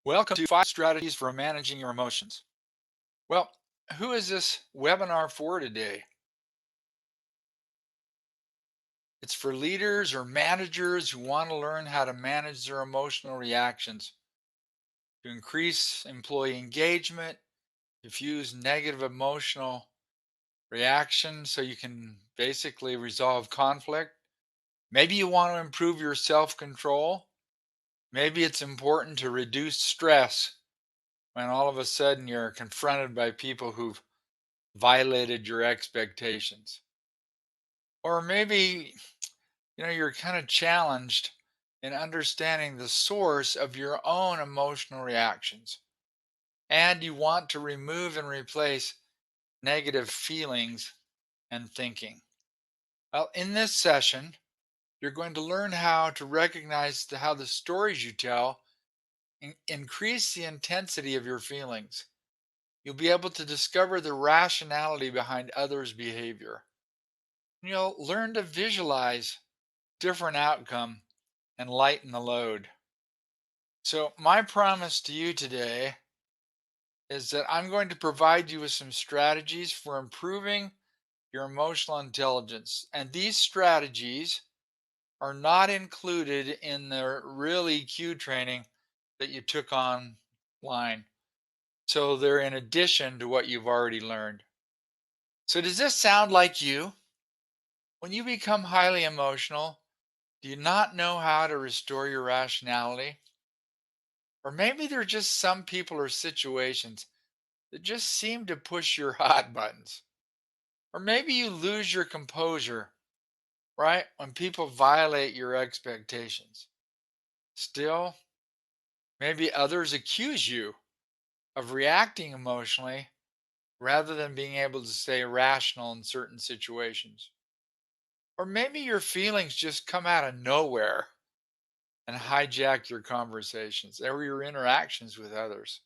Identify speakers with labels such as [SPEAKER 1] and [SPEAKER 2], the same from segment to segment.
[SPEAKER 1] Welcome to 5 Strategies for Managing Your Emotions. Well, who is this webinar for today? It's for leaders or managers who want to learn how to manage their emotional reactions to increase employee engagement, diffuse negative emotional reaction so you can basically resolve conflict. Maybe you want to improve your self control. Maybe it's important to reduce stress when all of a sudden you're confronted by people who've violated your expectations. Or maybe, you're kind of challenged in understanding the source of your own emotional reactions. And you want to remove and replace negative feelings and thinking. Well, in this session, you're going to learn how to recognize how the stories you tell increase the intensity of your feelings. You'll be able to discover the rationality behind others' behavior. You'll learn to visualize different outcome and lighten the load. So my promise to you today is that I'm going to provide you with some strategies for improving your emotional intelligence. And these strategies are not included in the real EQ training that you took online. So they're in addition to what you've already learned. So does this sound like you? When you become highly emotional, do you not know how to restore your rationality? Or maybe there are just some people or situations that just seem to push your hot buttons. Or maybe you lose your composure, right? When people violate your expectations. Still, maybe others accuse you of reacting emotionally rather than being able to stay rational in certain situations. Or maybe your feelings just come out of nowhere and hijack your conversations or your interactions with others.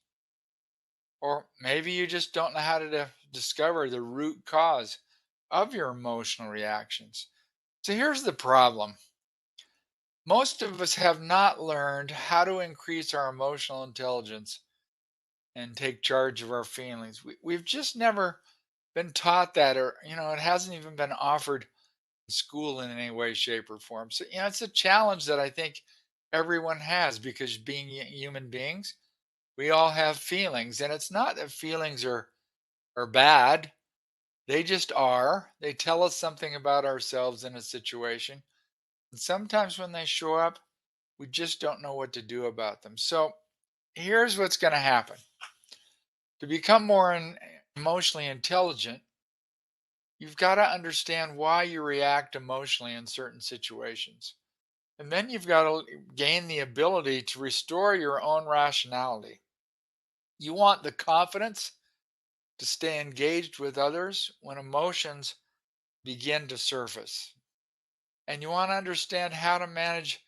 [SPEAKER 1] Or maybe you just don't know how to discover the root cause of your emotional reactions. So here's the problem. Most of us have not learned how to increase our emotional intelligence and take charge of our feelings. We've just never been taught that, or, it hasn't even been offered in school in any way, shape, or form. So, it's a challenge that I think everyone has because being human beings, we all have feelings. And it's not that feelings are bad. They just are. They tell us something about ourselves in a situation. And sometimes when they show up, we just don't know what to do about them. So here's what's going to happen. To become more emotionally intelligent, you've got to understand why you react emotionally in certain situations. And then you've got to gain the ability to restore your own rationality. You want the confidence to stay engaged with others when emotions begin to surface. And you want to understand how to manage,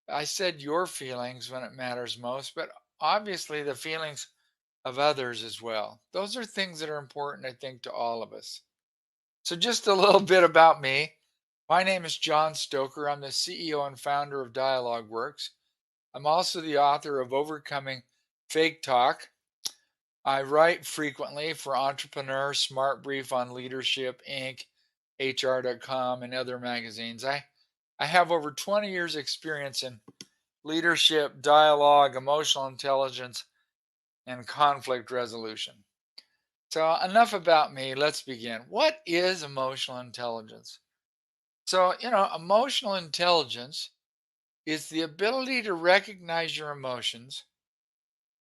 [SPEAKER 1] I said your feelings when it matters most, but obviously the feelings of others as well. Those are things that are important, I think, to all of us. So, just a little bit about me. My name is John Stoker. I'm the CEO and founder of DialogueWORKS. I'm also the author of Overcoming Fake Talk. I write frequently for Entrepreneur, Smart Brief on Leadership, Inc., HR.com, and other magazines. I have over 20 years' experience in leadership, dialogue, emotional intelligence, and conflict resolution. So, enough about me. Let's begin. What is emotional intelligence? So, emotional intelligence is the ability to recognize your emotions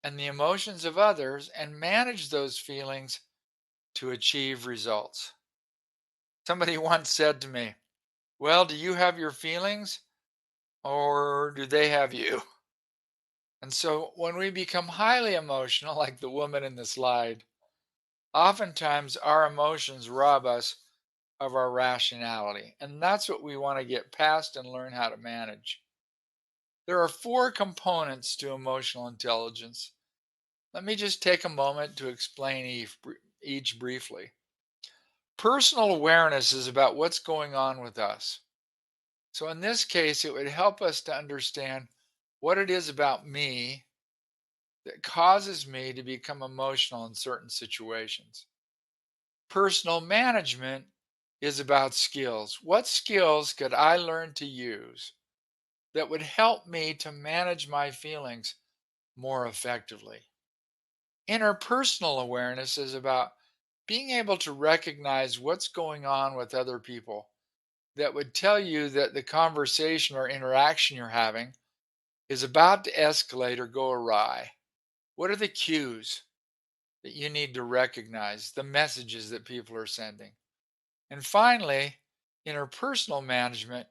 [SPEAKER 1] and the emotions of others and manage those feelings to achieve results. Somebody once said to me, well, do you have your feelings or do they have you? And so when we become highly emotional, like the woman in the slide, oftentimes our emotions rob us of our rationality. And that's what we want to get past and learn how to manage. There are 4 components to emotional intelligence. Let me just take a moment to explain each briefly. Personal awareness is about what's going on with us. So in this case, it would help us to understand what it is about me that causes me to become emotional in certain situations. Personal management is about skills. What skills could I learn to use that would help me to manage my feelings more effectively? Interpersonal awareness is about being able to recognize what's going on with other people that would tell you that the conversation or interaction you're having is about to escalate or go awry. What are the cues that you need to recognize, the messages that people are sending? And finally, interpersonal management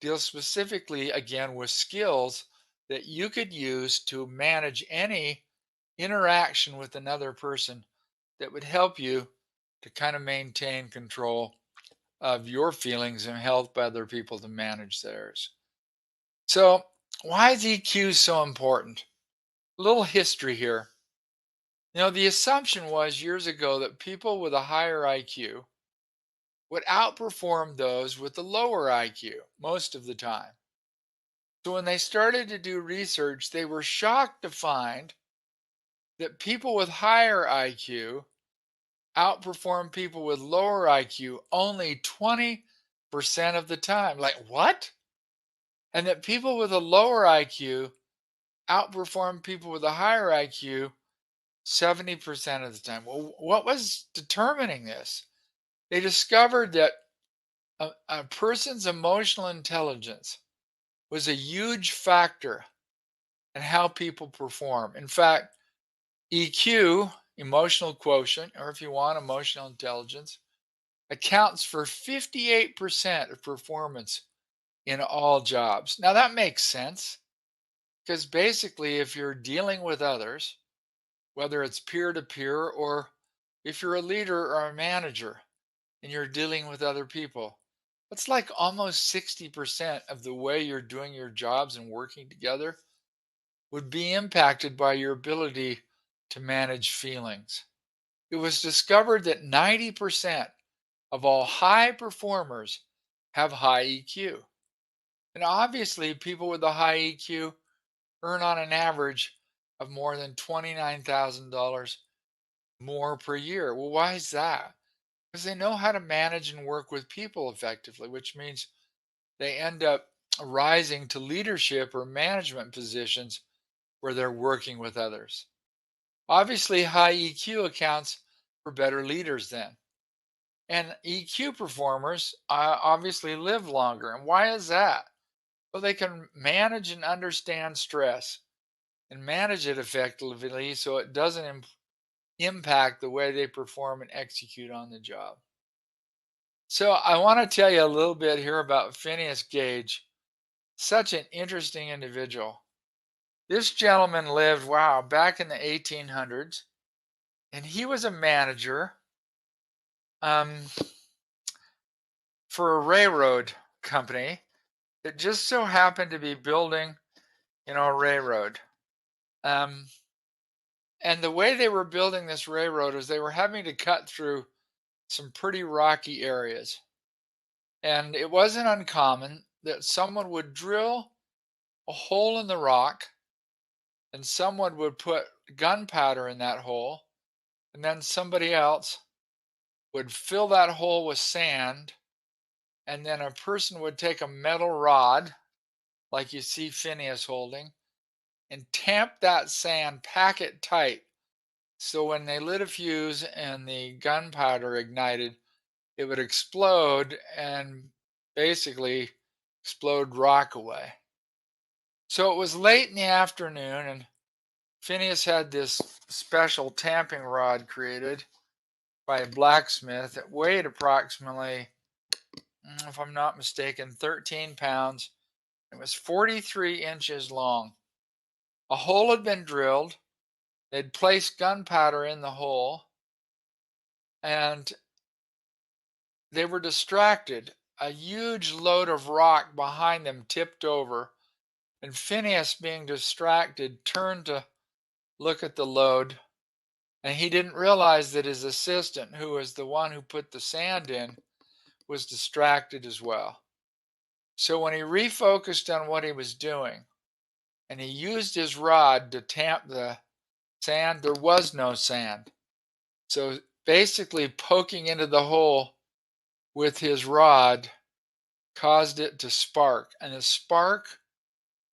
[SPEAKER 1] deals specifically again with skills that you could use to manage any interaction with another person that would help you to kind of maintain control of your feelings and help other people to manage theirs. So, why is EQ so important? A little history here. The assumption was years ago that people with a higher IQ would outperform those with a lower IQ most of the time. So, when they started to do research, they were shocked to find that people with higher IQ outperform people with lower IQ only 20% of the time. Like, what? And that people with a lower IQ outperform people with a higher IQ 70% of the time. Well, what was determining this? They discovered that a person's emotional intelligence was a huge factor in how people perform. In fact, EQ, emotional quotient, or if you want, emotional intelligence, accounts for 58% of performance in all jobs. Now, that makes sense because basically, if you're dealing with others, whether it's peer to peer or if you're a leader or a manager and you're dealing with other people, that's like almost 60% of the way you're doing your jobs and working together would be impacted by your ability to manage feelings. It was discovered that 90% of all high performers have high EQ. And obviously, people with a high EQ earn on an average of more than $29,000 more per year. Well, why is that? Because they know how to manage and work with people effectively, which means they end up rising to leadership or management positions where they're working with others. Obviously, high EQ accounts for better leaders then. And EQ performers obviously live longer. And why is that? Well, they can manage and understand stress and manage it effectively so it doesn't impact the way they perform and execute on the job. So, I want to tell you a little bit here about Phineas Gage, such an interesting individual. This gentleman lived, wow, back in the 1800s, and he was a manager um, for a railroad company that just so happened to be building, a railroad. Um, and the way they were building this railroad was they were having to cut through some pretty rocky areas. And it wasn't uncommon that someone would drill a hole in the rock and someone would put gunpowder in that hole. And then somebody else would fill that hole with sand. And then a person would take a metal rod, like you see Phineas holding, and tamp that sand, pack it tight. So when they lit a fuse and the gunpowder ignited, it would explode and basically explode rock away. So it was late in the afternoon, and Phineas had this special tamping rod created by a blacksmith that weighed approximately, if I'm not mistaken, 13 pounds. It was 43 inches long. A hole had been drilled. They'd placed gunpowder in the hole, and they were distracted. A huge load of rock behind them tipped over, and Phineas, being distracted, turned to look at the load, and he didn't realize that his assistant, who was the one who put the sand in, was distracted as well. So when he refocused on what he was doing, and he used his rod to tamp the sand? There was no sand. So basically, poking into the hole with his rod caused it to spark, and the spark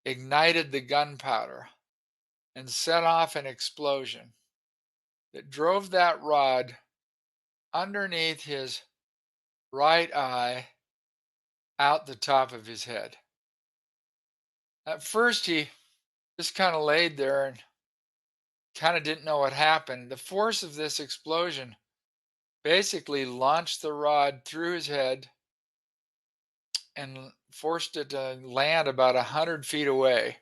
[SPEAKER 1] ignited the gunpowder and set off an explosion that drove that rod underneath his right eye out the top of his head. At first, he just kind of laid there and kind of didn't know what happened. The force of this explosion basically launched the rod through his head and forced it to land about 100 feet away.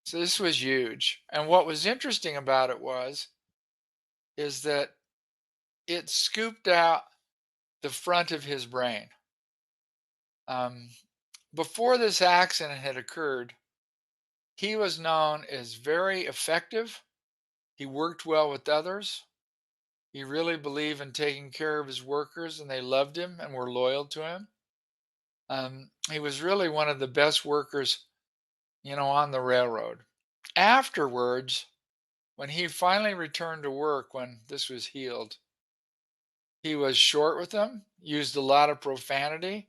[SPEAKER 1] So this was huge. And what was interesting about it is that it scooped out the front of his brain. Um, Before this accident had occurred, he was known as very effective. He worked well with others. He really believed in taking care of his workers, and they loved him and were loyal to him. He was really one of the best workers, on the railroad. Afterwards, when he finally returned to work, when this was healed, he was short with them, used a lot of profanity.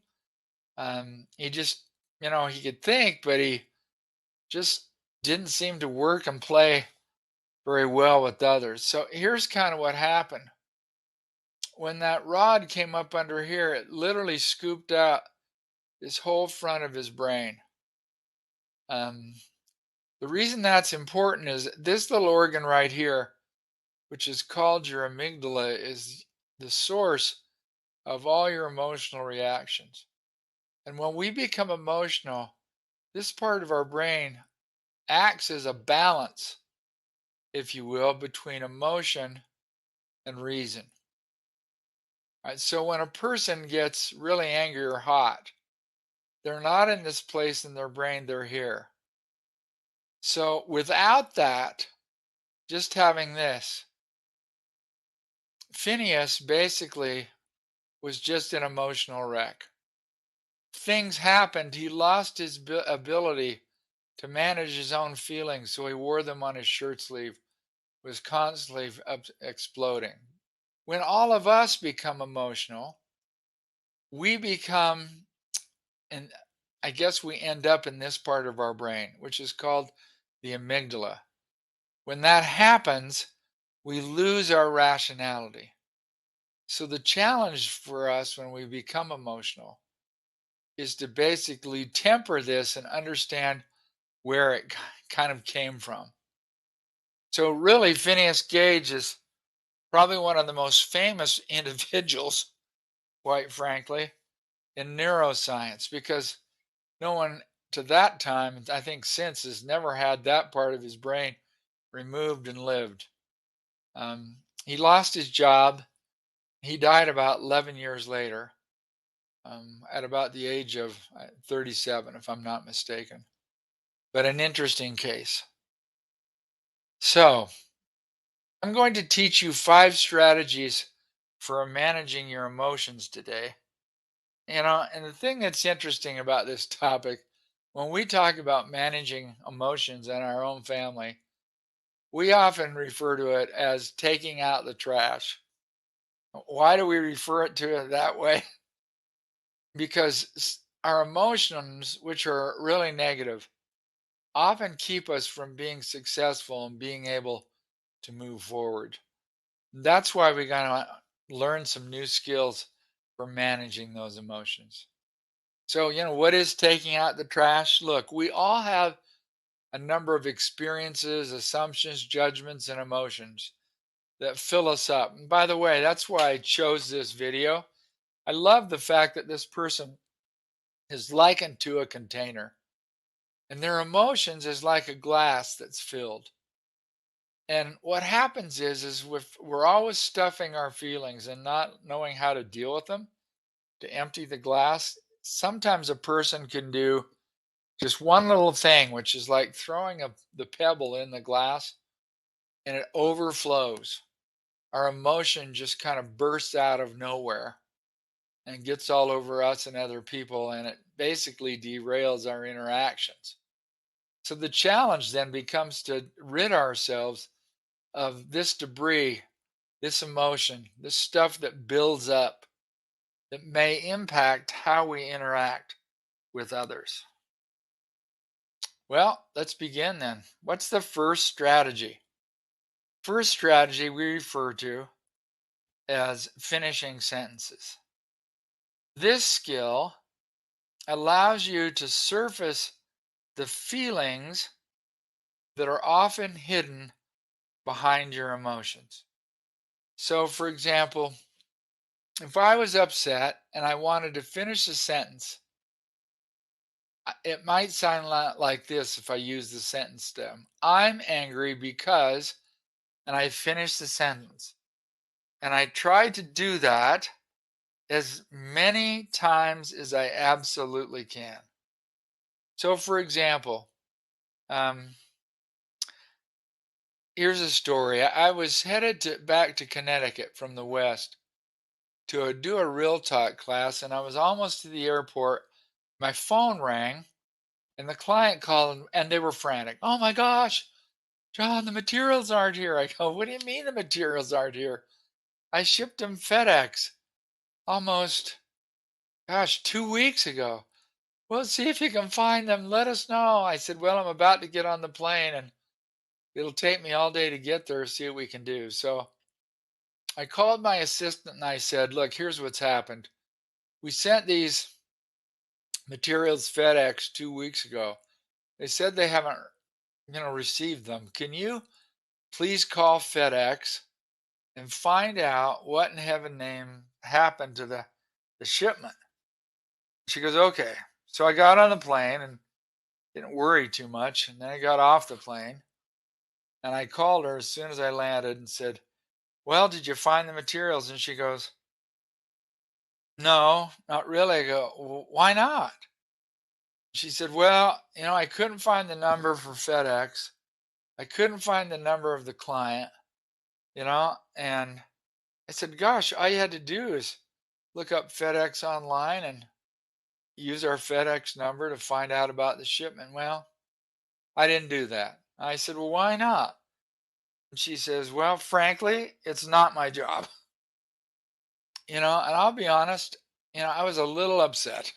[SPEAKER 1] He just, he could think, but he just didn't seem to work and play very well with others. So here's kind of what happened. When that rod came up under here, it literally scooped out this whole front of his brain. Um, the reason that's important is this little organ right here, which is called your amygdala, is the source of all your emotional reactions. And when we become emotional, this part of our brain acts as a balance, if you will, between emotion and reason. All right, so when a person gets really angry or hot, they're not in this place in their brain, they're here. So without that, just having this, Phineas basically was just an emotional wreck. Things happened. He lost his ability to manage his own feelings, so he wore them on his shirt sleeve, was constantly exploding. When all of us become emotional, we become, and I guess we end up in this part of our brain, which is called the amygdala. When that happens, we lose our rationality. So the challenge for us when we become emotional is to basically temper this and understand where it kind of came from. So really, Phineas Gage is probably one of the most famous individuals, quite frankly, in neuroscience, because no one to that time, I think since, has never had that part of his brain removed and lived. He lost his job. He died about 11 years later, at about the age of 37, if I'm not mistaken. But an interesting case. So, I'm going to teach you 5 strategies for managing your emotions today. And the thing that's interesting about this topic, when we talk about managing emotions in our own family, we often refer to it as taking out the trash. Why do we refer to it that way? Because our emotions, which are really negative, often keep us from being successful and being able to move forward. That's why we got to learn some new skills for managing those emotions. So, what is taking out the trash? Look, we all have a number of experiences, assumptions, judgments, and emotions that fill us up. And by the way, that's why I chose this video. I love the fact that this person is likened to a container, and their emotions is like a glass that's filled. And what happens is we're always stuffing our feelings and not knowing how to deal with them, to empty the glass. Sometimes a person can do just one little thing, which is like throwing the pebble in the glass, and it overflows. Our emotion just kind of bursts out of nowhere and gets all over us and other people, and it basically derails our interactions. So the challenge then becomes to rid ourselves of this debris, this emotion, this stuff that builds up that may impact how we interact with others? Well, let's begin then. What's the first strategy? First strategy we refer to as finishing sentences. This skill allows you to surface the feelings that are often hidden behind your emotions. So, for example, if I was upset and I wanted to finish a sentence, it might sound like this if I use the sentence stem. I'm angry because, and I finish the sentence. And I try to do that as many times as I absolutely can. So, for example, um, here's a story. I was headed back to Connecticut from the West to do a real talk class, and I was almost to the airport. My phone rang, and the client called, and they were frantic. Oh my gosh, John, the materials aren't here. I go, what do you mean the materials aren't here? I shipped them FedEx almost, gosh, 2 weeks ago. Well, see if you can find them. Let us know. I said, well, I'm about to get on the plane and it'll take me all day to get there. See what we can do. So I called my assistant and I said, look, here's what's happened. We sent these materials FedEx 2 weeks ago. They said they haven't, received them. Can you please call FedEx and find out what in heaven name happened to the shipment? She goes, okay. So I got on the plane and didn't worry too much. And then I got off the plane and I called her as soon as I landed and said, well, did you find the materials? And she goes, no, not really. I go, "Well, why not?" She said, well, I couldn't find the number for FedEx. I couldn't find the number of the client, and I said, gosh, all you had to do is look up FedEx online and use our FedEx number to find out about the shipment. Well, I didn't do that. I said, well, why not? And she says, well, frankly, it's not my job. And I'll be honest, I was a little upset.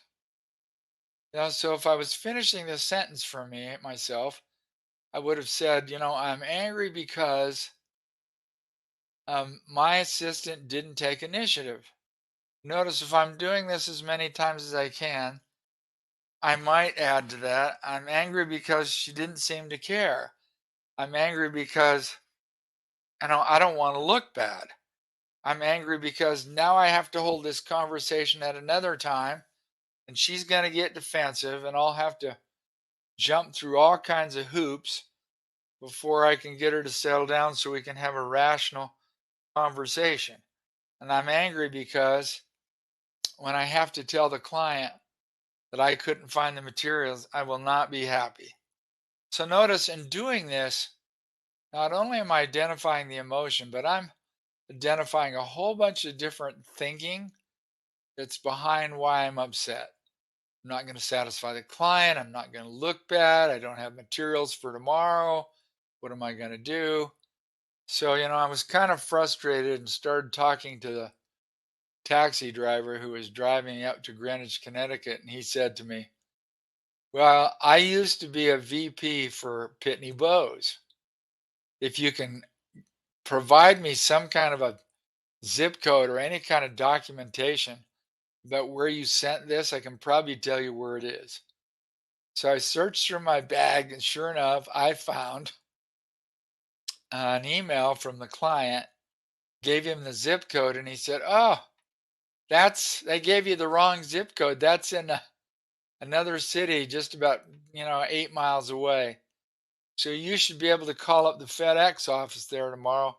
[SPEAKER 1] So if I was finishing this sentence for myself, I would have said, I'm angry because my assistant didn't take initiative. Notice if I'm doing this as many times as I can, I might add to that. I'm angry because she didn't seem to care. I'm angry because I don't want to look bad. I'm angry because now I have to hold this conversation at another time and she's going to get defensive and I'll have to jump through all kinds of hoops before I can get her to settle down so we can have a rational conversation. And I'm angry because when I have to tell the client that I couldn't find the materials, I will not be happy. So notice in doing this, not only am I identifying the emotion, but I'm identifying a whole bunch of different thinking that's behind why I'm upset. I'm not going to satisfy the client. I'm not going to look bad. I don't have materials for tomorrow. What am I going to do? So, I was kind of frustrated and started talking to the taxi driver who was driving me up to Greenwich, Connecticut. And he said to me, well, I used to be a VP for Pitney Bowes. If you can provide me some kind of a zip code or any kind of documentation about where you sent this, I can probably tell you where it is. So I searched through my bag, and sure enough, I found an email from the client, gave him the zip code, and he said, oh, they gave you the wrong zip code. That's in another city just about, 8 miles away. So you should be able to call up the FedEx office there tomorrow,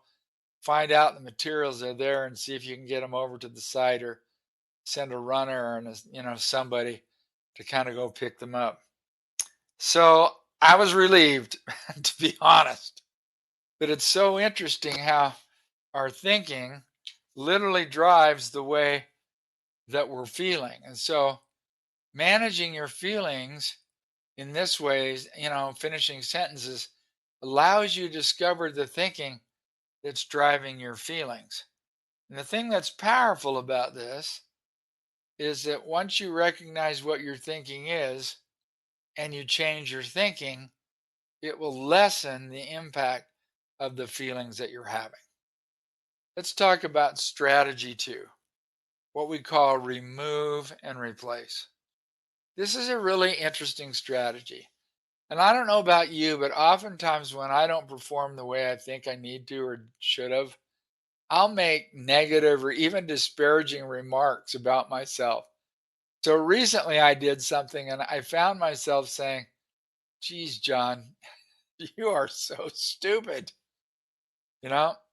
[SPEAKER 1] find out the materials are there, and see if you can get them over to the site or send a runner and somebody to kind of go pick them up. So I was relieved, to be honest. But it's so interesting how our thinking literally drives the way that we're feeling. And so managing your feelings in this way, finishing sentences allows you to discover the thinking that's driving your feelings. And the thing that's powerful about this is that once you recognize what your thinking is and you change your thinking, it will lessen the impact of the feelings that you're having. Let's talk about strategy two, what we call remove and replace. This is a really interesting strategy. And I don't know about you, but oftentimes when I don't perform the way I think I need to or should have, I'll make negative or even disparaging remarks about myself. So recently I did something and I found myself saying, geez, John, you are so stupid.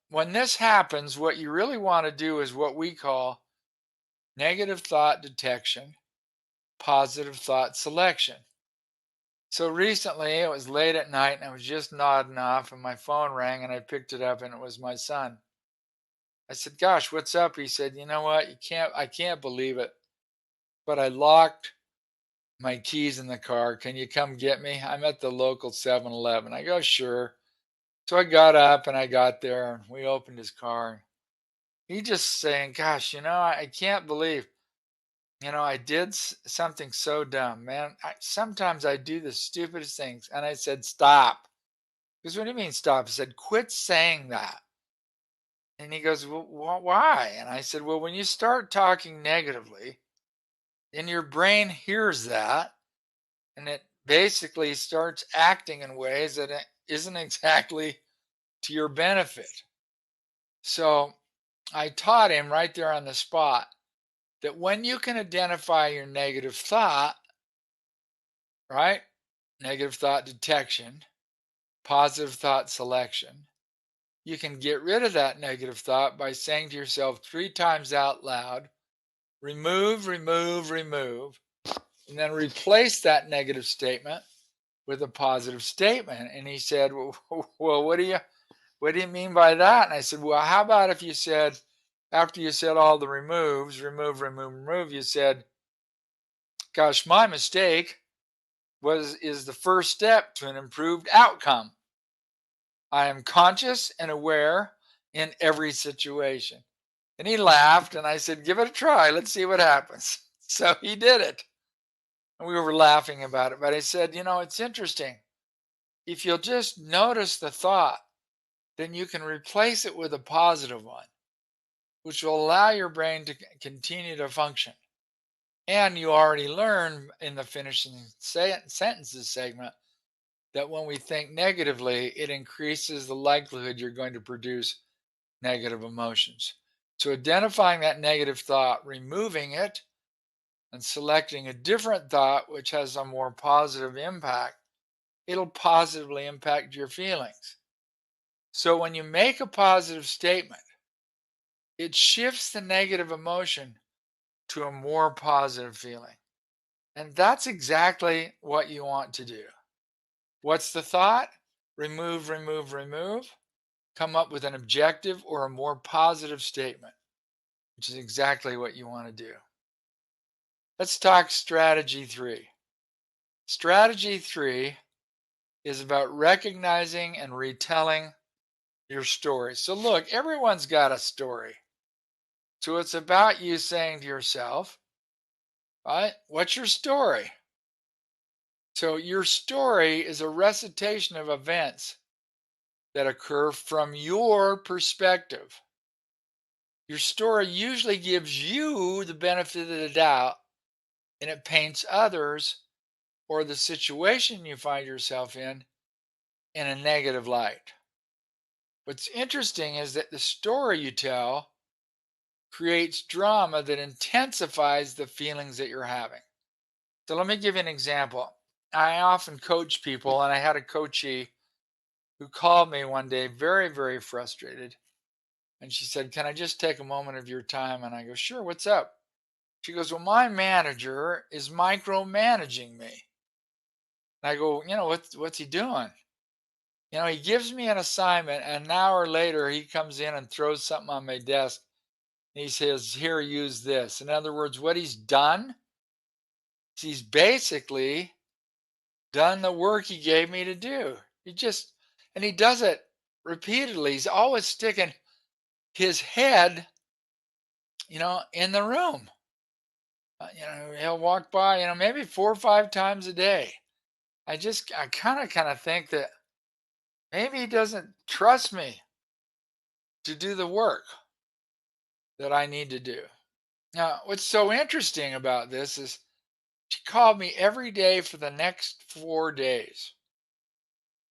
[SPEAKER 1] When this happens, what you really want to do is what we call negative thought detection, positive thought selection. So recently it was late at night and I was just nodding off and my phone rang and I picked it up and it was my son. I said, "Gosh, what's up?" He said, "You know what? I can't believe it, but I locked my keys in the car. Can you come get me? I'm at the local 7-Eleven." I go, "Sure." So I got up and I got there and we opened his car. He just saying, "Gosh, I can't believe, I did something so dumb, man. Sometimes I do the stupidest things." And I said, "Stop." Because, "What do you mean stop?" I said, "Quit saying that." And he goes, "Well, why?" And I said, "Well, when you start talking negatively, and your brain hears that, and it basically starts acting in ways that it isn't exactly to your benefit." So I taught him right there on the spot that when you can identify your negative thought, right? Negative thought detection, positive thought selection, you can get rid of that negative thought by saying to yourself 3 times out loud, remove, remove, remove, and then replace that negative statement with a positive statement. And he said, "Well, well, what do you mean by that?" And I said, "Well, how about if you said, after you said all the removes, remove, remove, remove, you said, 'Gosh, my mistake is the first step to an improved outcome. I am conscious and aware in every situation.'" And he laughed, and I said, "Give it a try. Let's see what happens." So he did it. And we were laughing about it. But I said, it's interesting. If you'll just notice the thought, then you can replace it with a positive one, which will allow your brain to continue to function. And you already learned in the finishing sentences segment that when we think negatively, it increases the likelihood you're going to produce negative emotions. So identifying that negative thought, removing it, and selecting a different thought which has a more positive impact, it'll positively impact your feelings. So when you make a positive statement, it shifts the negative emotion to a more positive feeling. And that's exactly what you want to do. What's the thought? Remove, remove, remove. Come up with an objective or a more positive statement, which is exactly what you want to do. Let's talk strategy three. Strategy three is about recognizing and retelling your story. So, look, everyone's got a story. So, it's about you saying to yourself, right, what's your story? So, your story is a recitation of events that occur from your perspective. Your story usually gives you the benefit of the doubt and it paints others or the situation you find yourself in a negative light. What's interesting is that the story you tell creates drama that intensifies the feelings that you're having. So let me give you an example. I often coach people, and I had a coachee who called me one day very, very frustrated. And she said, "Can I just take a moment of your time?" And I go, "Sure, what's up?" She goes, "Well, my manager is micromanaging me." And I go, what's he doing? He gives me an assignment, and an hour later, he comes in and throws something on my desk. And he says, "Here, use this." In other words, what he's done is he's basically done the work he gave me to do. And he does it repeatedly. He's always sticking his head, in the room. He'll walk by, maybe 4 or 5 times a day. I kind of think that maybe he doesn't trust me to do the work that I need to do. Now, what's so interesting about this is she called me every day for the next 4 days,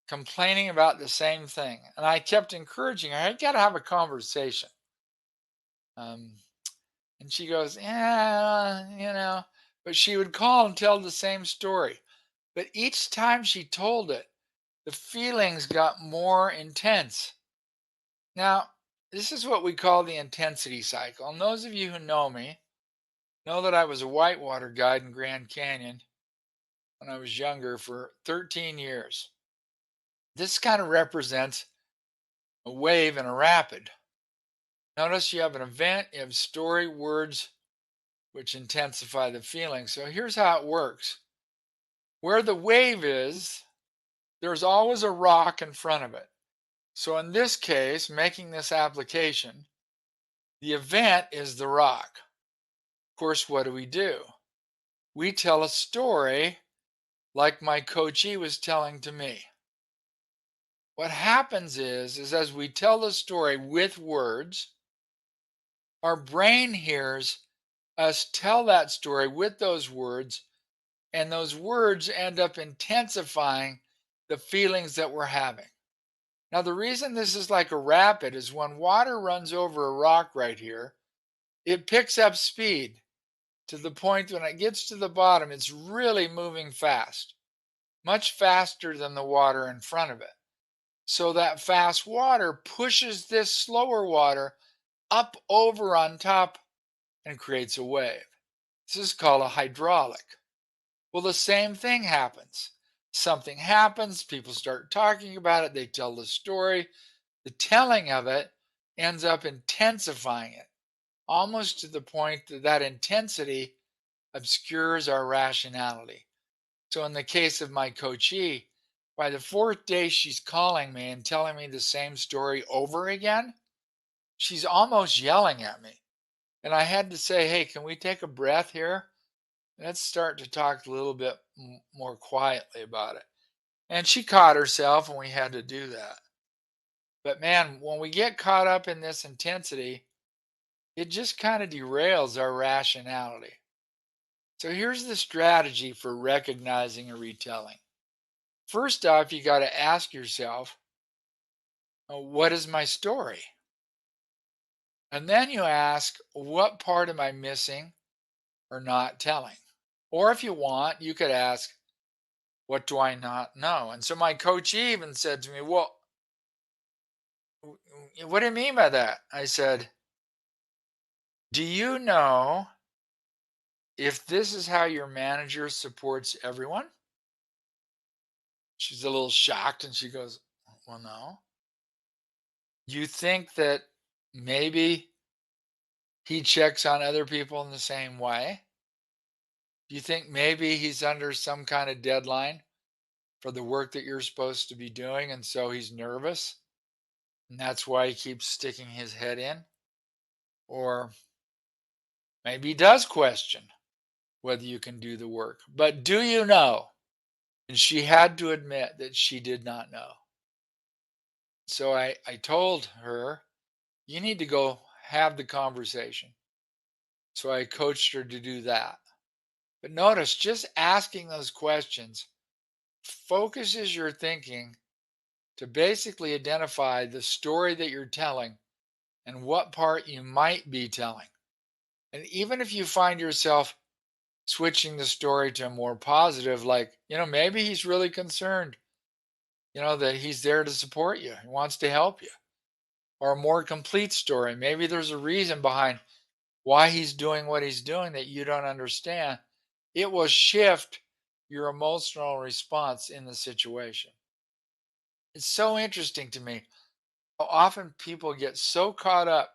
[SPEAKER 1] complaining about the same thing. And I kept encouraging her, I got to have a conversation. Um, and she goes, yeah, but she would call and tell the same story. But each time she told it, the feelings got more intense. Now, this is what we call the intensity cycle. And those of you who know me know that I was a whitewater guide in Grand Canyon when I was younger for 13 years. This kind of represents a wave and a rapid. Notice you have an event, you have story, words, which intensify the feeling. So here's how it works. Where the wave is, there's always a rock in front of it. So in this case, making this application, the event is the rock. Of course, what do? We tell a story like my coachee was telling to me. What happens is as we tell the story with words, our brain hears us tell that story with those words, and those words end up intensifying the feelings that we're having. Now, the reason this is like a rapid is when water runs over a rock right here, it picks up speed to the point when it gets to the bottom, it's really moving fast, much faster than the water in front of it. So that fast water pushes this slower water up over on top and creates a wave. This is called a hydraulic. Well, the same thing happens. Something happens, people start talking about it, they tell the story. The telling of it ends up intensifying it, almost to the point that that intensity obscures our rationality. So in the case of my coachee, by the fourth day she's calling me and telling me the same story over again, she's almost yelling at me. And I had to say, hey, can we take a breath here? Let's start to talk a little bit more quietly about it. And she caught herself, and we had to do that. But man, when we get caught up in this intensity, it just kind of derails our rationality. So here's the strategy for recognizing a retelling. First off, you got to ask yourself, what is my story? And then you ask, what part am I missing or not telling? Or if you want, you could ask, what do I not know? And so my coach even said to me, well, what do you mean by that? I said, do you know if this is how your manager supports everyone? She's a little shocked and she goes, well, no. You think that maybe he checks on other people in the same way? Do you think maybe he's under some kind of deadline for the work that you're supposed to be doing and so he's nervous and that's why he keeps sticking his head in? Or maybe he does question whether you can do the work. But do you know? And she had to admit that she did not know. So I told her, you need to go have the conversation. So I coached her to do that. But notice, just asking those questions focuses your thinking to basically identify the story that you're telling and what part you might be telling. And even if you find yourself switching the story to a more positive, like, maybe he's really concerned, that he's there to support you, he wants to help you, or a more complete story. Maybe there's a reason behind why he's doing what he's doing that you don't understand. It will shift your emotional response in the situation. It's so interesting to me how often people get so caught up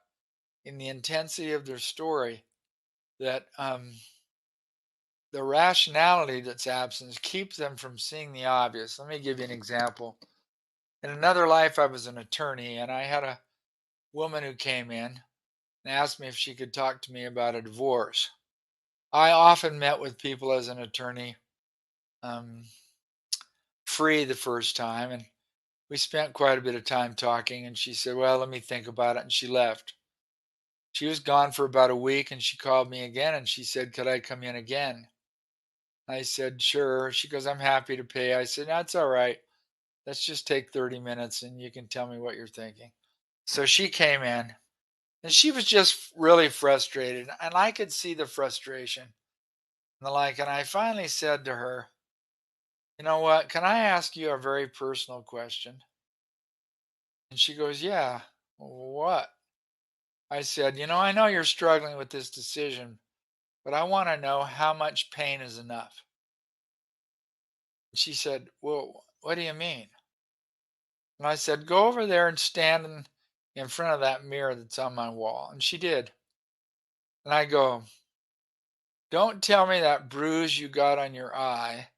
[SPEAKER 1] in the intensity of their story that the rationality that's absent keeps them from seeing the obvious. Let me give you an example. In another life, I was an attorney, and I had a woman who came in and asked me if she could talk to me about a divorce. I often met with people as an attorney, um, free the first time, and we spent quite a bit of time talking. And she said, "Well, let me think about it," and she left. She was gone for about a week, and she called me again and she said, "Could I come in again?" I said, "Sure." She goes, "I'm happy to pay." I said, "That's all right. Let's just take 30 minutes and you can tell me what you're thinking." So she came in and she was just really frustrated. And I could see the frustration and the like. And I finally said to her, "You know what? Can I ask you a very personal question?" And she goes, "Yeah." "What?" I said, "I know you're struggling with this decision, but I want to know how much pain is enough." She said, "Well, what do you mean?" And I said, "Go over there and stand in front of that mirror that's on my wall." And she did. And I go, "Don't tell me that bruise you got on your eye,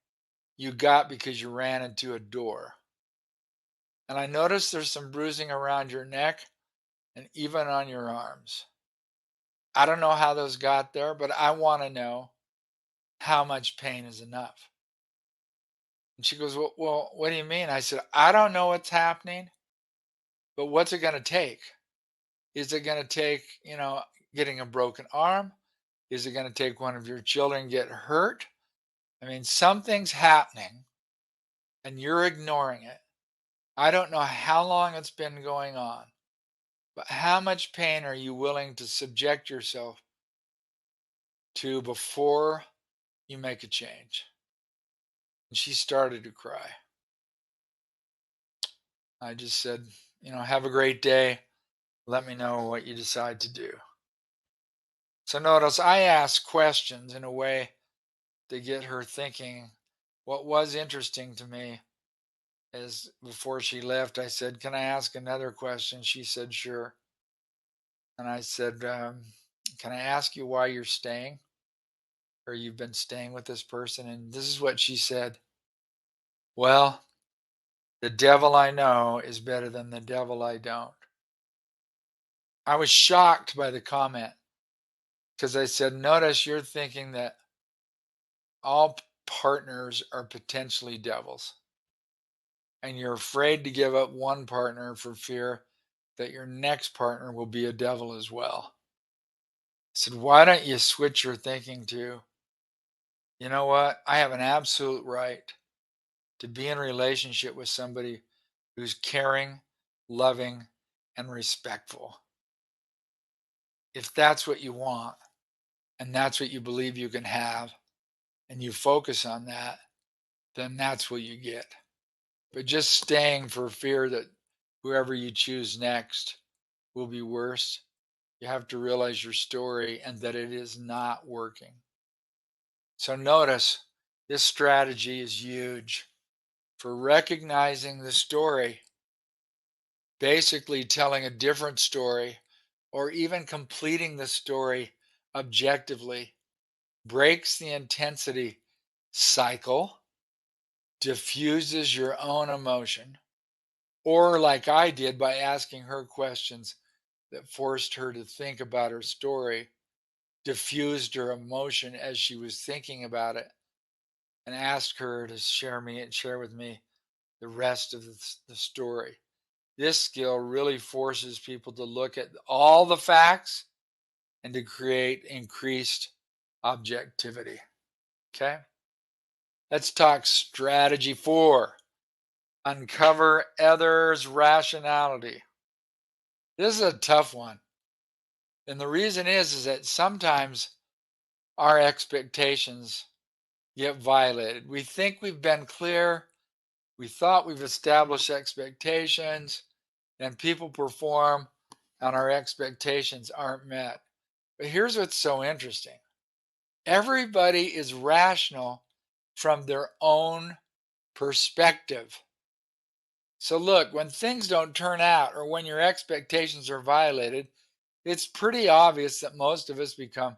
[SPEAKER 1] you got because you ran into a door. And I noticed there's some bruising around your neck and even on your arms. I don't know how those got there, but I want to know how much pain is enough." And she goes, "Well, what do you mean?" I said, "I don't know what's happening, but what's it going to take? Is it going to take, getting a broken arm? Is it going to take one of your children get hurt? I mean, something's happening and you're ignoring it. I don't know how long it's been going on, but how much pain are you willing to subject yourself to before you make a change?" And she started to cry. I just said, "Have a great day. Let me know what you decide to do." So notice I asked questions in a way to get her thinking. What was interesting to me is before she left, I said, "Can I ask another question?" She said, "Sure." And I said, "Can I ask you why you're staying, or you've been staying with this person?" And this is what she said: "Well, the devil I know is better than the devil I don't." I was shocked by the comment because I said, "Notice you're thinking that all partners are potentially devils, and you're afraid to give up one partner for fear that your next partner will be a devil as well." I said, "Why don't you switch your thinking to, you know what? I have an absolute right to be in a relationship with somebody who's caring, loving, and respectful. If that's what you want and that's what you believe you can have and you focus on that, then that's what you get. But just staying for fear that whoever you choose next will be worse, you have to realize your story and that it is not working." So notice this strategy is huge for recognizing the story, basically telling a different story, or even completing the story objectively, breaks the intensity cycle, diffuses your own emotion, or like I did by asking her questions that forced her to think about her story, diffused her emotion as she was thinking about it, and asked her to share with me the rest of the story. This skill really forces people to look at all the facts and to create increased objectivity. Okay. Let's talk strategy 4: uncover others' rationality. This is a tough one. And the reason is that sometimes our expectations get violated. We think we've been clear. We thought we've established expectations, and people perform, and our expectations aren't met. But here's what's so interesting: everybody is rational from their own perspective. So, look, when things don't turn out or when your expectations are violated, it's pretty obvious that most of us become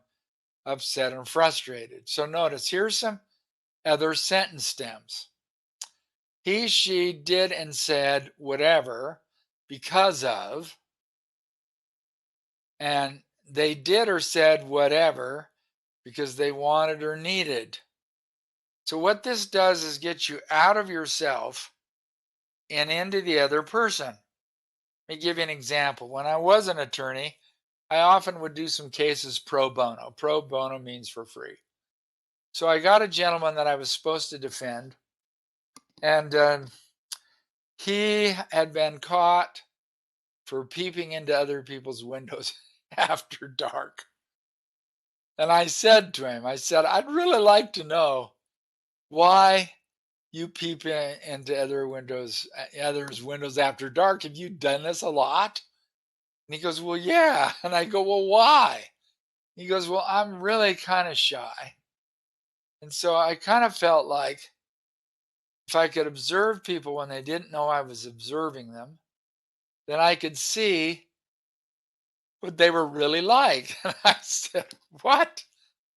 [SPEAKER 1] upset and frustrated. So, notice here's some other sentence stems. he, she did and said whatever because of, and they did or said whatever because they wanted or needed. So, what this does is get you out of yourself and into the other person. Let me give you an example. When I was an attorney, I often would do some cases pro bono. Pro bono means for free. So, I got a gentleman that I was supposed to defend, and he had been caught for peeping into other people's windows after dark. And I said to him, I said, I'd really like to know why you peep into others' windows after dark. Have you done this a lot? And he goes, well, yeah. And I go, well, why? He goes, well, I'm really kind of shy. And so I kind of felt like if I could observe people when they didn't know I was observing them, then I could see what they were really like. And I said, what?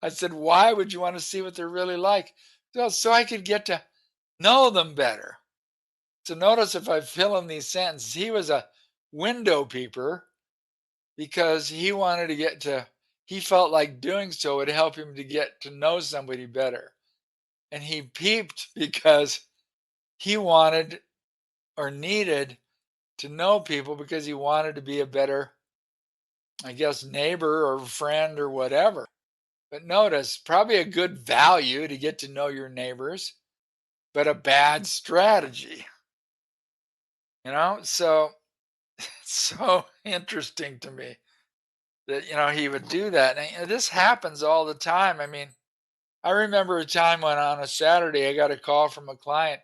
[SPEAKER 1] I said, why would you want to see what they're really like? So I could get to know them better. So notice if I fill in these sentences, he was a window peeper because he felt like doing so would help him to get to know somebody better. And he peeped because he wanted or needed to know people because he wanted to be a better, I guess, neighbor or friend or whatever. But notice, probably a good value to get to know your neighbors, but a bad strategy. So it's so interesting to me that he would do that. And this happens all the time. I mean, I remember a time when on a Saturday I got a call from a client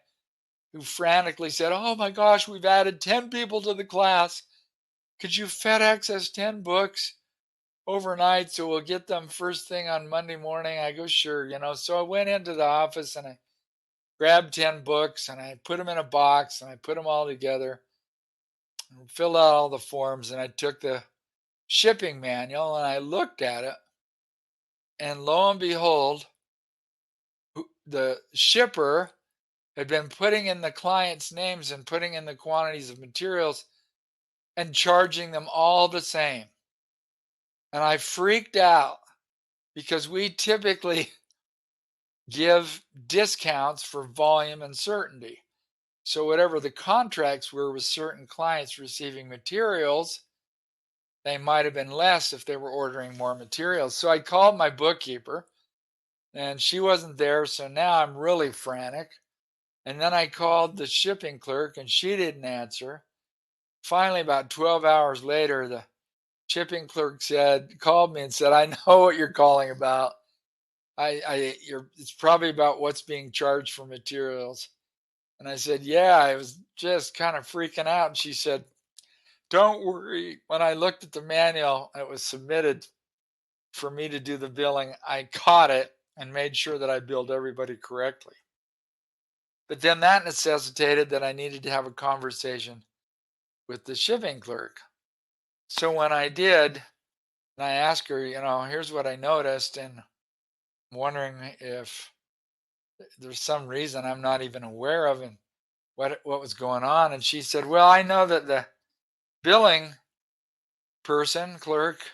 [SPEAKER 1] who frantically said, "Oh my gosh, we've added 10 people to the class. Could you FedEx us 10 books overnight so we'll get them first thing on Monday morning?" I go, "Sure." So I went into the office and I grabbed 10 books and I put them in a box and I put them all together and filled out all the forms, and I took the shipping manual and I looked at it, and lo and behold, the shipper had been putting in the client's names and putting in the quantities of materials and charging them all the same. And I freaked out because we typically give discounts for volume and certainty. So, whatever the contracts were with certain clients receiving materials, they might have been less if they were ordering more materials. So, I called my bookkeeper and she wasn't there. So now I'm really frantic. And then I called the shipping clerk and she didn't answer. Finally, about 12 hours later, the shipping clerk called me and said, "I know what you're calling about. It's probably about what's being charged for materials." And I said, "Yeah, I was just kind of freaking out." And she said, "Don't worry. When I looked at the manual, it was submitted for me to do the billing. I caught it and made sure that I billed everybody correctly." But then that necessitated that I needed to have a conversation with the shipping clerk. So when I did, and I asked her, here's what I noticed, and I'm wondering if there's some reason I'm not even aware of and what was going on. And she said, "Well, I know that the billing clerk,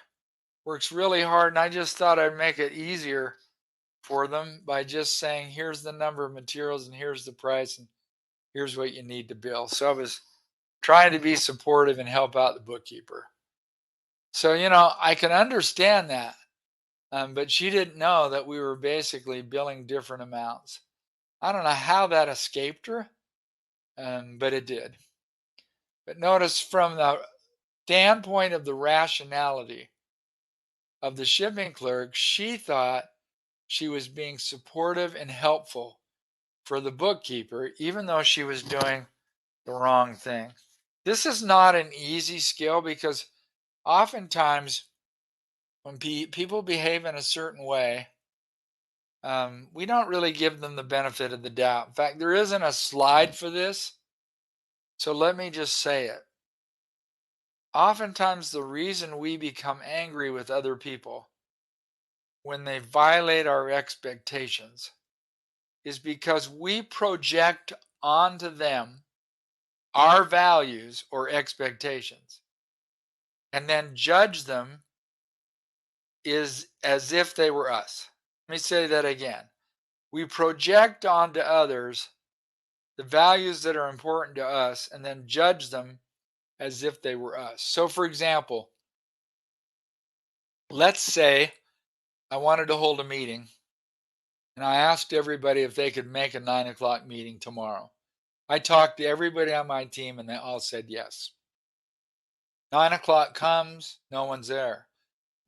[SPEAKER 1] works really hard, and I just thought I'd make it easier for them by just saying, here's the number of materials and here's the price and here's what you need to bill." So I was trying to be supportive and help out the bookkeeper. So, I can understand that. But she didn't know that we were basically billing different amounts. I don't know how that escaped her, but it did. But notice from the standpoint of the rationality of the shipping clerk, she thought she was being supportive and helpful for the bookkeeper, even though she was doing the wrong thing. This is not an easy skill because oftentimes when people behave in a certain way, we don't really give them the benefit of the doubt. In fact, there isn't a slide for this, so let me just say it. Oftentimes, the reason we become angry with other people when they violate our expectations is because we project onto them our values or expectations and then judge them is as if they were us. Let me say that again. We project onto others the values that are important to us and then judge them as if they were us. So, for example, let's say I wanted to hold a meeting and I asked everybody if they could make a 9 o'clock meeting tomorrow. I talked to everybody on my team and they all said yes. 9 o'clock comes, no one's there.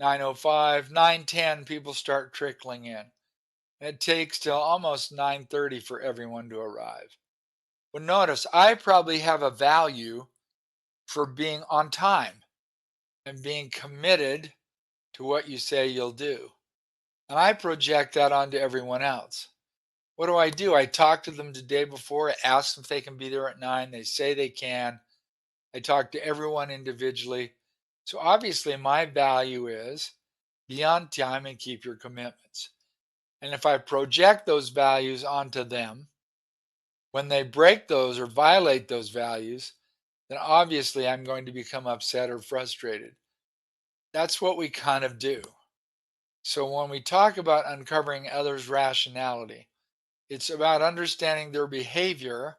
[SPEAKER 1] 9:05, 9:10, people start trickling in. It takes till almost 9:30 for everyone to arrive. Well, notice I probably have a value for being on time and being committed to what you say you'll do. And I project that onto everyone else. What do? I talk to them the day before, I ask them if they can be there at 9. They say they can. I talk to everyone individually. So obviously, my value is be on time and keep your commitments. And if I project those values onto them, when they break those or violate those values, then obviously I'm going to become upset or frustrated. That's what we kind of do. So when we talk about uncovering others' rationality, it's about understanding their behavior,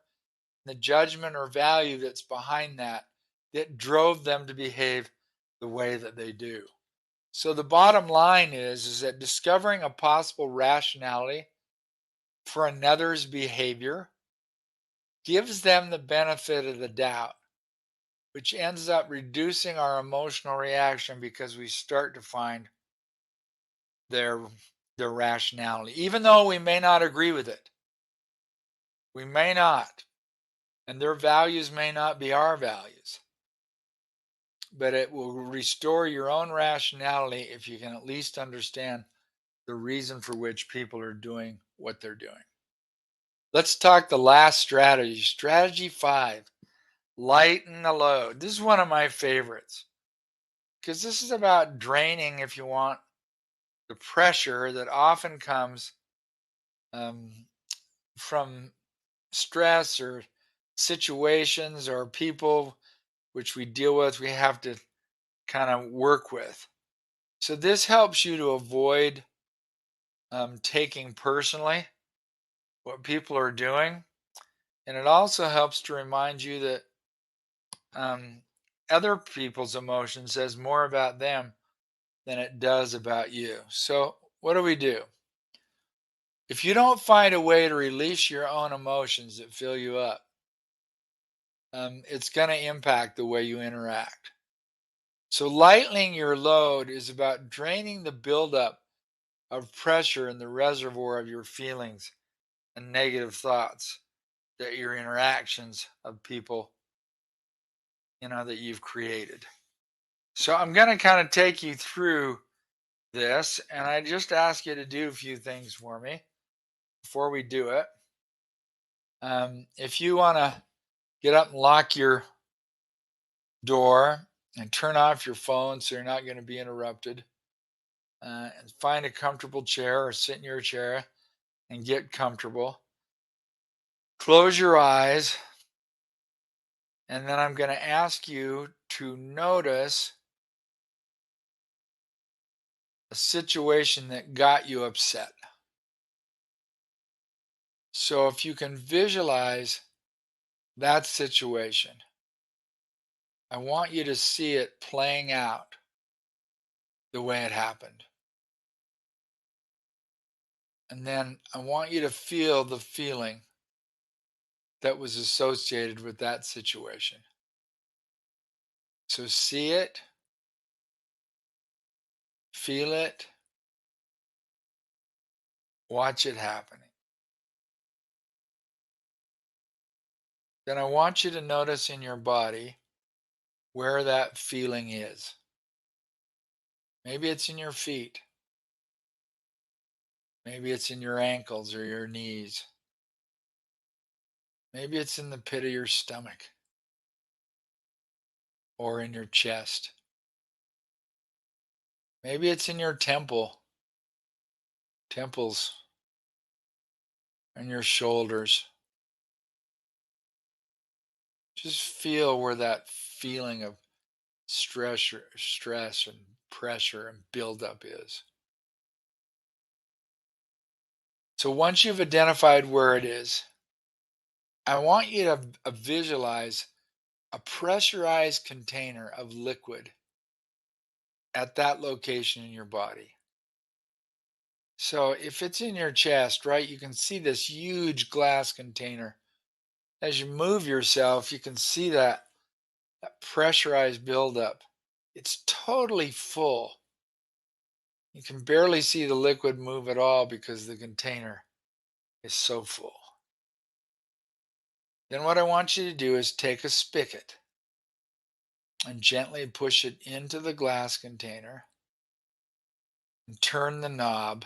[SPEAKER 1] the judgment or value that's behind that that drove them to behave the way that they do. So the bottom line is that discovering a possible rationality for another's behavior gives them the benefit of the doubt, which ends up reducing our emotional reaction because we start to find their their rationality, even though we may not agree with it. We may not, and their values may not be our values, but it will restore your own rationality if you can at least understand the reason for which people are doing what they're doing. Let's talk the last strategy. Strategy 5, lighten the load. This is one of my favorites because this is about draining, if you want, the pressure that often comes um, from stress or situations or people which we deal with, we have to kind of work with. So this helps you to avoid taking personally what people are doing. And it also helps to remind you that um, other people's emotions says more about them than it does about you. So what do? If you don't find a way to release your own emotions that fill you up, it's going to impact the way you interact. So lightening your load is about draining the buildup of pressure in the reservoir of your feelings and negative thoughts that your interactions of people, that you've created. So I'm going to kind of take you through this, and I just ask you to do a few things for me before we do it. If you want to get up and lock your door and turn off your phone so you're not going to be interrupted, and find a comfortable chair or sit in your chair and get comfortable. Close your eyes, and then I'm going to ask you to notice a situation that got you upset. So if you can visualize that situation, I want you to see it playing out the way it happened. And then I want you to feel the feeling that was associated with that situation. So see it, feel it, watch it happening. Then I want you to notice in your body where that feeling is. Maybe it's in your feet. Maybe it's in your ankles or your knees. Maybe it's in the pit of your stomach or in your chest. Maybe it's in your temples, and your shoulders. Just feel where that feeling of stress and pressure and buildup is. So once you've identified where it is, I want you to visualize a pressurized container of liquid at that location in your body. So if it's in your chest, right, you can see this huge glass container. As you move yourself, you can see that pressurized buildup. It's totally full. You can barely see the liquid move at all because the container is so full. Then what I want you to do is take a spigot and gently push it into the glass container and turn the knob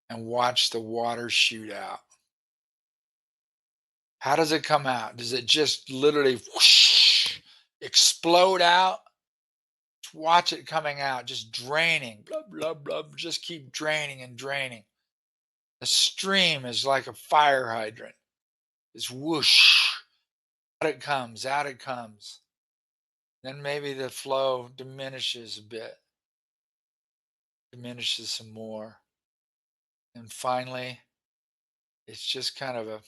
[SPEAKER 1] and watch the water shoot out. How does it come out? Does it just literally whoosh, explode out? Watch it coming out, just draining, blah, blah, blah, just keep draining and draining. The stream is like a fire hydrant. It's whoosh, out it comes, out it comes. Then maybe the flow diminishes a bit, diminishes some more. And finally, it's just kind of a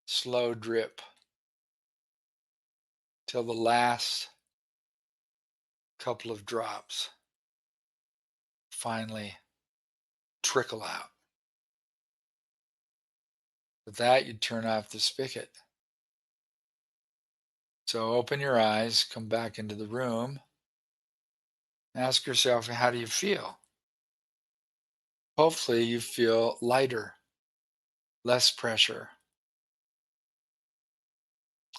[SPEAKER 1] slow drip till the last couple of drops finally trickle out. With that, you turn off the spigot. So open your eyes, come back into the room, ask yourself, how do you feel? Hopefully, you feel lighter, less pressure.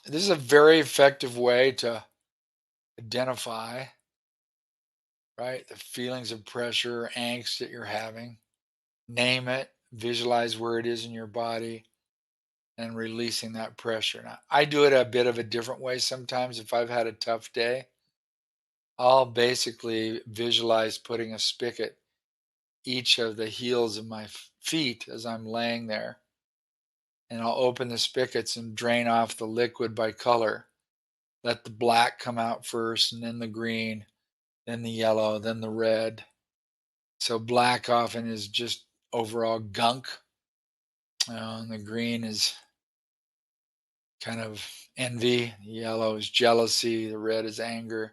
[SPEAKER 1] This is a very effective way to identify, right, the feelings of pressure, angst that you're having. Name it, visualize where it is in your body, and releasing that pressure. Now, I do it a bit of a different way sometimes. If I've had a tough day, I'll basically visualize putting a spigot each of the heels of my feet as I'm laying there. And I'll open the spigots and drain off the liquid by color. Let the black come out first, and then the green, then the yellow, then the red. So black often is just overall gunk, and the green is kind of envy, the yellow is jealousy, the red is anger.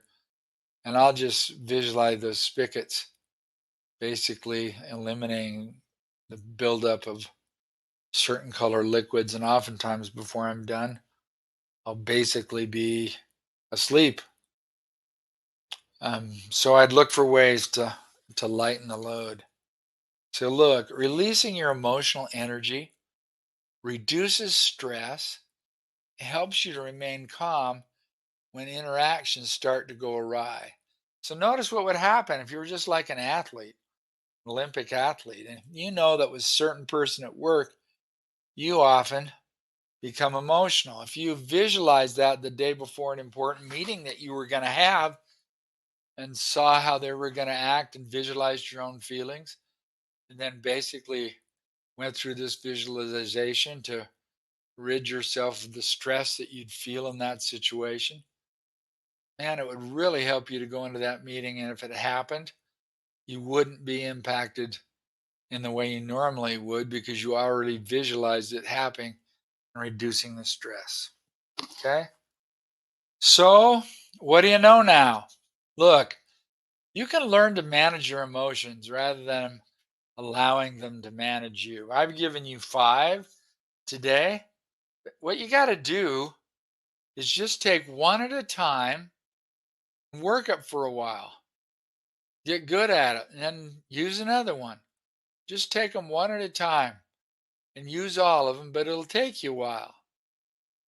[SPEAKER 1] And I'll just visualize those spigots basically eliminating the buildup of certain color liquids. And oftentimes before I'm done, I'll basically be asleep. So I'd look for ways to lighten the load. So look, releasing your emotional energy reduces stress, helps you to remain calm when interactions start to go awry. So notice what would happen if you were just like an athlete, an Olympic athlete, and you know that with a certain person at work, you often become emotional. If you visualize that the day before an important meeting that you were going to have and saw how they were going to act and visualized your own feelings, and then basically went through this visualization to rid yourself of the stress that you'd feel in that situation, man, it would really help you to go into that meeting. And if it happened, you wouldn't be impacted in the way you normally would because you already visualized it happening and reducing the stress. Okay. So, what do you know now? Look, you can learn to manage your emotions rather than allowing them to manage you. I've given you 5 today. What you got to do is just take one at a time and work it for a while. Get good at it and then use another one. Just take them one at a time and use all of them, but it'll take you a while.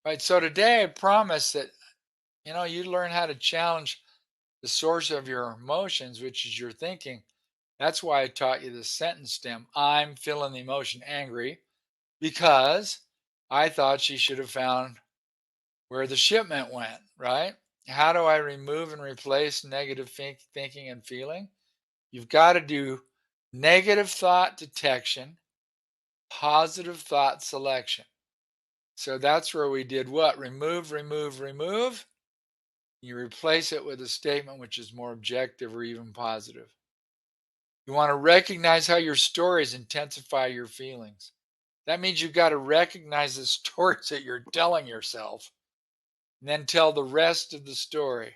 [SPEAKER 1] Right? So today I promise that you learn how to challenge the source of your emotions, which is your thinking. That's why I taught you the sentence stem. I'm feeling the emotion angry because I thought she should have found where the shipment went, right? How do I remove and replace negative thinking and feeling? You've got to do negative thought detection, positive thought selection. So that's where we did what? Remove, remove, remove. You replace it with a statement which is more objective or even positive. You want to recognize how your stories intensify your feelings. That means you've got to recognize the stories that you're telling yourself and then tell the rest of the story,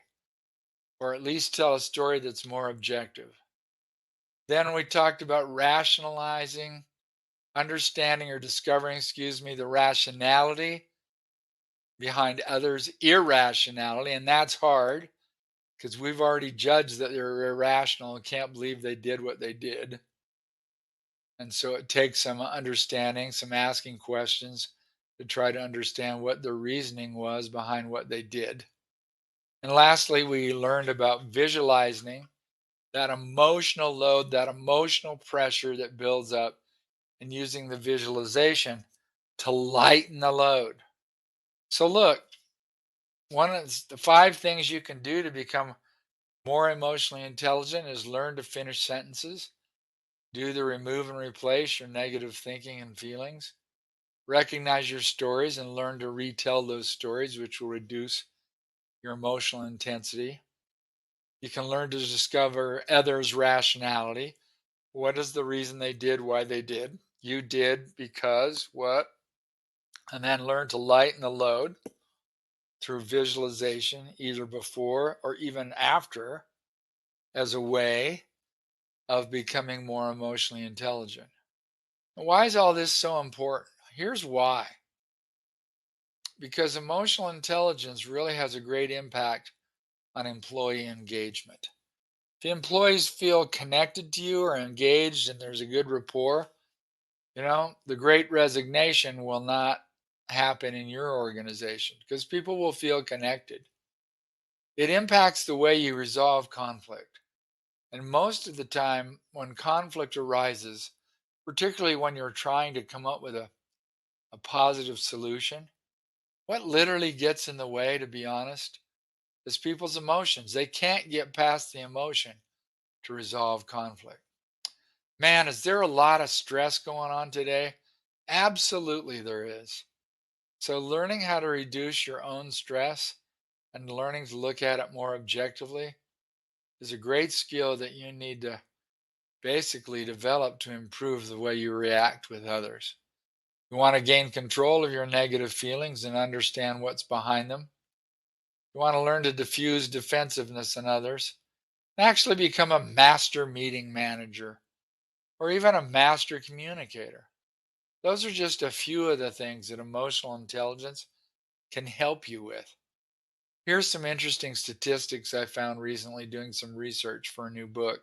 [SPEAKER 1] or at least tell a story that's more objective. Then we talked about rationalizing, understanding or discovering, the rationality behind others' irrationality. And that's hard because we've already judged that they're irrational and can't believe they did what they did. And so it takes some understanding, some asking questions to try to understand what their reasoning was behind what they did. And lastly, we learned about visualizing that emotional load, that emotional pressure that builds up, and using the visualization to lighten the load. So, look, one of the 5 things you can do to become more emotionally intelligent is learn to finish sentences, do the remove and replace your negative thinking and feelings, recognize your stories and learn to retell those stories, which will reduce your emotional intensity. You can learn to discover others' rationality. What is the reason they did why they did? You did because what? And then learn to lighten the load through visualization, either before or even after, as a way of becoming more emotionally intelligent. Why is all this so important? Here's why. Because emotional intelligence really has a great impact on employee engagement. If the employees feel connected to you or engaged and there's a good rapport, the great resignation will not happen in your organization because people will feel connected. It impacts the way you resolve conflict. And most of the time, when conflict arises, particularly when you're trying to come up with a positive solution, what literally gets in the way, to be honest, is people's emotions. They can't get past the emotion to resolve conflict. Man, is there a lot of stress going on today? Absolutely, there is. So, learning how to reduce your own stress and learning to look at it more objectively is a great skill that you need to basically develop to improve the way you react with others. You want to gain control of your negative feelings and understand what's behind them. You want to learn to diffuse defensiveness in others and actually become a master meeting manager or even a master communicator. Those are just a few of the things that emotional intelligence can help you with. Here's some interesting statistics I found recently doing some research for a new book.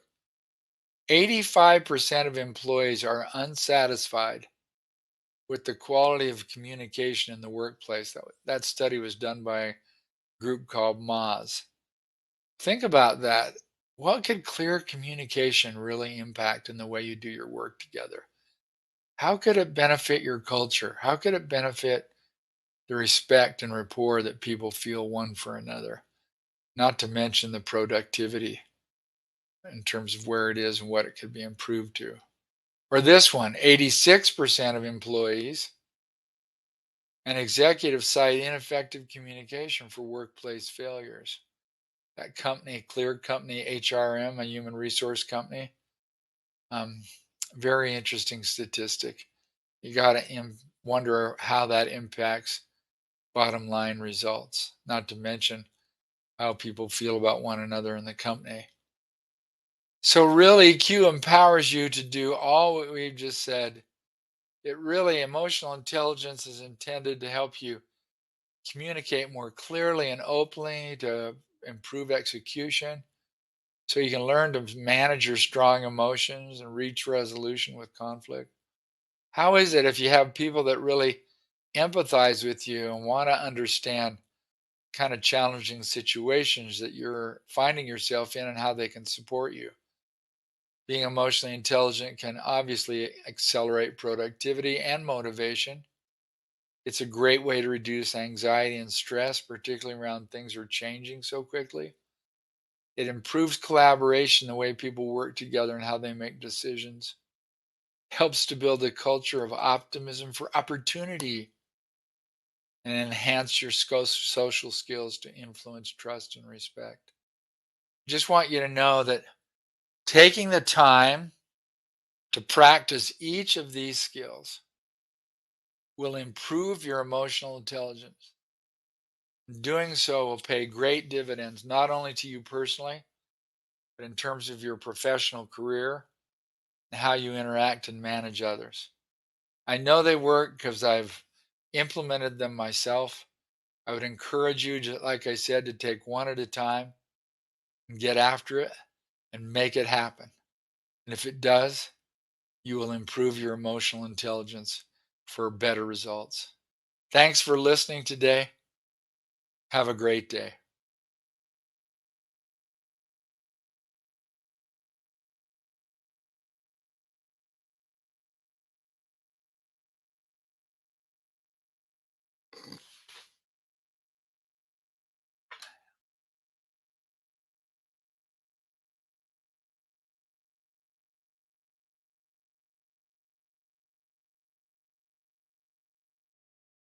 [SPEAKER 1] 85% of employees are unsatisfied with the quality of communication in the workplace. That study was done by a group called Moz. Think about that. What could clear communication really impact in the way you do your work together? How could it benefit your culture? How could it benefit the respect and rapport that people feel one for another? Not to mention the productivity in terms of where it is and what it could be improved to. Or this one, 86% of employees and executives cite ineffective communication for workplace failures. That company, Clear Company HRM, a human resource company, um, very interesting statistic. You got to wonder how that impacts bottom line results, not to mention how people feel about one another in the company. So, really, Q empowers you to do all what we've just said. It really, emotional intelligence is intended to help you communicate more clearly and openly to improve execution so you can learn to manage your strong emotions and reach resolution with conflict. How is it if you have people that really empathize with you and want to understand kind of challenging situations that you're finding yourself in and how they can support you? Being emotionally intelligent can obviously accelerate productivity and motivation. It's a great way to reduce anxiety and stress, particularly around things are changing so quickly. It improves collaboration, the way people work together and how they make decisions. Helps to build a culture of optimism for opportunity. and enhance your social skills to influence trust and respect. Just want you to know that taking the time to practice each of these skills will improve your emotional intelligence. Doing so will pay great dividends, not only to you personally, but in terms of your professional career and how you interact and manage others. I know they work because I've implemented them myself. I would encourage you, just like I said, to take one at a time and get after it and make it happen. And if it does, you will improve your emotional intelligence for better results. Thanks for listening today. Have a great day.